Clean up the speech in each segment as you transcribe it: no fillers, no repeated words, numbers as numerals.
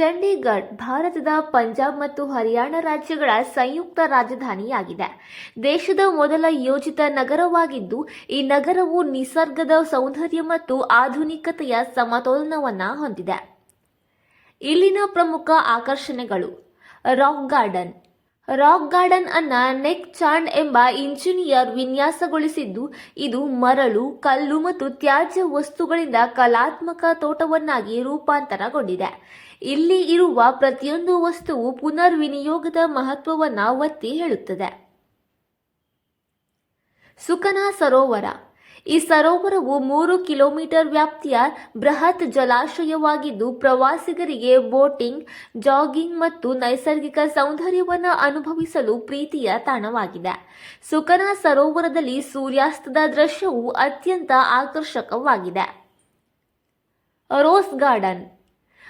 ಚಂಡೀಗಢ ಭಾರತದ ಪಂಜಾಬ್ ಮತ್ತು ಹರಿಯಾಣ ರಾಜ್ಯಗಳ ಸಂಯುಕ್ತ ರಾಜಧಾನಿಯಾಗಿದೆ. ದೇಶದ ಮೊದಲ ಯೋಜಿತ ನಗರವಾಗಿದ್ದು, ಈ ನಗರವು ನಿಸರ್ಗದ ಸೌಂದರ್ಯ ಮತ್ತು ಆಧುನಿಕತೆಯ ಸಮತೋಲನವನ್ನು ಹೊಂದಿದೆ. ಇಲ್ಲಿನ ಪ್ರಮುಖ ಆಕರ್ಷಣೆಗಳು: ರಾಕ್ ಗಾರ್ಡನ್ ಅನ್ನ ನೆಕ್ ಚಾಂಡ್ ಎಂಬ ಇಂಜಿನಿಯರ್ ವಿನ್ಯಾಸಗೊಳಿಸಿದ್ದು, ಇದು ಮರಳು, ಕಲ್ಲು ಮತ್ತು ತ್ಯಾಜ್ಯ ವಸ್ತುಗಳಿಂದ ಕಲಾತ್ಮಕ ತೋಟವನ್ನಾಗಿ ರೂಪಾಂತರಗೊಂಡಿದೆ. ಇಲ್ಲಿ ಇರುವ ಪ್ರತಿಯೊಂದು ವಸ್ತುವು ಪುನರ್ವಿನಿಯೋಗದ ಮಹತ್ವವನ್ನು ಒತ್ತಿ ಹೇಳುತ್ತದೆ. ಸುಕನಾ ಸರೋವರ: ಈ ಸರೋವರವು 3 ಕಿಲೋಮೀಟರ್ ವ್ಯಾಪ್ತಿಯ ಬೃಹತ್ ಜಲಾಶಯವಾಗಿದ್ದು, ಪ್ರವಾಸಿಗರಿಗೆ ಬೋಟಿಂಗ್, ಜಾಗಿಂಗ್ ಮತ್ತು ನೈಸರ್ಗಿಕ ಸೌಂದರ್ಯವನ್ನು ಅನುಭವಿಸಲು ಪ್ರೀತಿಯ ತಾಣವಾಗಿದೆ. ಸುಕನಾ ಸರೋವರದಲ್ಲಿ ಸೂರ್ಯಾಸ್ತದ ದೃಶ್ಯವು ಅತ್ಯಂತ ಆಕರ್ಷಕವಾಗಿದೆ.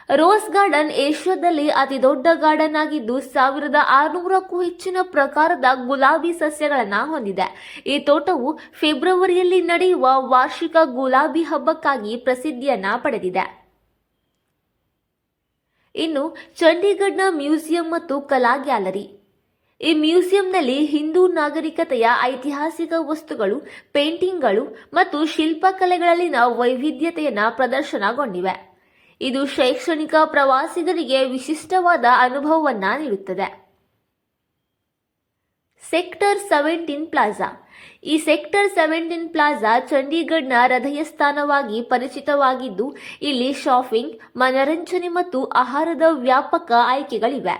ರೋಸ್ ಗಾರ್ಡನ್ ಏಷ್ಯಾದಲ್ಲಿ ಅತಿದೊಡ್ಡ ಗಾರ್ಡನ್ ಆಗಿದ್ದು, 1600ಕ್ಕೂ ಹೆಚ್ಚಿನ ಪ್ರಕಾರದ ಗುಲಾಬಿ ಸಸ್ಯಗಳನ್ನು ಹೊಂದಿದೆ. ಈ ತೋಟವು ಫೆಬ್ರವರಿಯಲ್ಲಿ ನಡೆಯುವ ವಾರ್ಷಿಕ ಗುಲಾಬಿ ಹಬ್ಬಕ್ಕಾಗಿ ಪ್ರಸಿದ್ಧಿಯನ್ನ ಪಡೆದಿದೆ. ಇನ್ನು ಚಂಡೀಗಢನ ಮ್ಯೂಸಿಯಂ ಮತ್ತು ಕಲಾ ಗ್ಯಾಲರಿ. ಈ ಮ್ಯೂಸಿಯಂನಲ್ಲಿ ಹಿಂದೂ ನಾಗರಿಕತೆಯ ಐತಿಹಾಸಿಕ ವಸ್ತುಗಳು, ಪೇಂಟಿಂಗ್ಗಳು ಮತ್ತು ಶಿಲ್ಪಕಲೆಗಳಲ್ಲಿನ ವೈವಿಧ್ಯತೆಯನ್ನು ಪ್ರದರ್ಶನಗೊಂಡಿವೆ. ಇದು ಶೈಕ್ಷಣಿಕ ಪ್ರವಾಸಿಗರಿಗೆ ವಿಶಿಷ್ಟವಾದ ಅನುಭವವನ್ನು ನೀಡುತ್ತದೆ. Sector 17 plaza. ಈ ಸೆಕ್ಟರ್ 17 ಪ್ಲಾಜಾ ಚಂಡೀಗಢನ ಹೃದಯ ಸ್ಥಾನವಾಗಿ ಪರಿಚಿತವಾಗಿದ್ದು, ಇಲ್ಲಿ ಶಾಪಿಂಗ್, ಮನರಂಜನೆ ಮತ್ತು ಆಹಾರದ ವ್ಯಾಪಕ ಆಯ್ಕೆಗಳಿವೆ.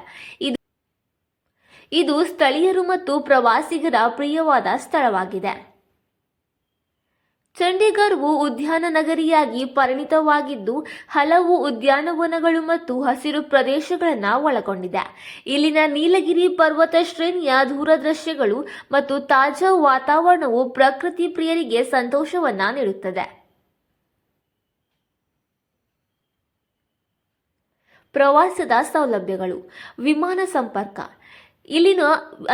ಇದು ಸ್ಥಳೀಯರು ಮತ್ತು ಪ್ರವಾಸಿಗರ ಪ್ರಿಯವಾದ ಸ್ಥಳವಾಗಿದೆ. ಚಂಡೀಗಢವು ಉದ್ಯಾನ ನಗರಿಯಾಗಿ ಪರಿಣಿತವಾಗಿದ್ದು, ಹಲವು ಉದ್ಯಾನವನಗಳು ಮತ್ತು ಹಸಿರು ಪ್ರದೇಶಗಳನ್ನು ಒಳಗೊಂಡಿದೆ. ಇಲ್ಲಿನ ನೀಲಗಿರಿ ಪರ್ವತ ಶ್ರೇಣಿಯ ದೂರದೃಶ್ಯಗಳು ಮತ್ತು ತಾಜಾ ವಾತಾವರಣವು ಪ್ರಕೃತಿ ಪ್ರಿಯರಿಗೆ ಸಂತೋಷವನ್ನು ನೀಡುತ್ತದೆ. ಪ್ರವಾಸದ ಸೌಲಭ್ಯಗಳು: ವಿಮಾನ ಸಂಪರ್ಕ. ಇಲ್ಲಿನ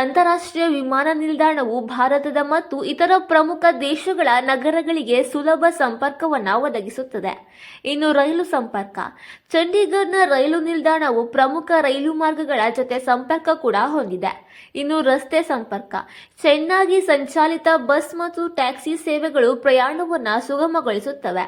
ಅಂತಾರಾಷ್ಟ್ರೀಯ ವಿಮಾನ ನಿಲ್ದಾಣವು ಭಾರತದ ಮತ್ತು ಇತರ ಪ್ರಮುಖ ದೇಶಗಳ ನಗರಗಳಿಗೆ ಸುಲಭ ಸಂಪರ್ಕವನ್ನು ಒದಗಿಸುತ್ತದೆ. ಇನ್ನು ರೈಲು ಸಂಪರ್ಕ. ಚಂಡೀಗಢನ ರೈಲು ನಿಲ್ದಾಣವು ಪ್ರಮುಖ ರೈಲು ಮಾರ್ಗಗಳ ಜೊತೆ ಸಂಪರ್ಕ ಕೂಡ ಹೊಂದಿದೆ. ಇನ್ನು ರಸ್ತೆ ಸಂಪರ್ಕ. ಚೆನ್ನಾಗಿ ಸಂಚಾಲಿತ ಬಸ್ ಮತ್ತು ಟ್ಯಾಕ್ಸಿ ಸೇವೆಗಳು ಪ್ರಯಾಣವನ್ನು ಸುಗಮಗೊಳಿಸುತ್ತವೆ.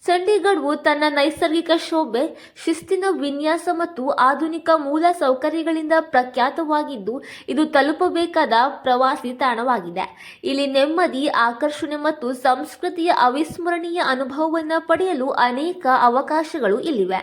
ಚಂಡೀಗಢವು ತನ್ನ ನೈಸರ್ಗಿಕ ಶೋಭೆ, ಶಿಸ್ತಿನ ವಿನ್ಯಾಸ ಮತ್ತು ಆಧುನಿಕ ಮೂಲ ಸೌಕರ್ಯಗಳಿಂದ ಪ್ರಖ್ಯಾತವಾಗಿದ್ದು, ಇದು ತಲುಪಬೇಕಾದ ಪ್ರವಾಸಿ ತಾಣವಾಗಿದೆ. ಇಲ್ಲಿ ನೆಮ್ಮದಿ, ಆಕರ್ಷಣೆ ಮತ್ತು ಸಂಸ್ಕೃತಿಯ ಅವಿಸ್ಮರಣೀಯ ಅನುಭವವನ್ನು ಪಡೆಯಲು ಅನೇಕ ಅವಕಾಶಗಳು ಇಲ್ಲಿವೆ.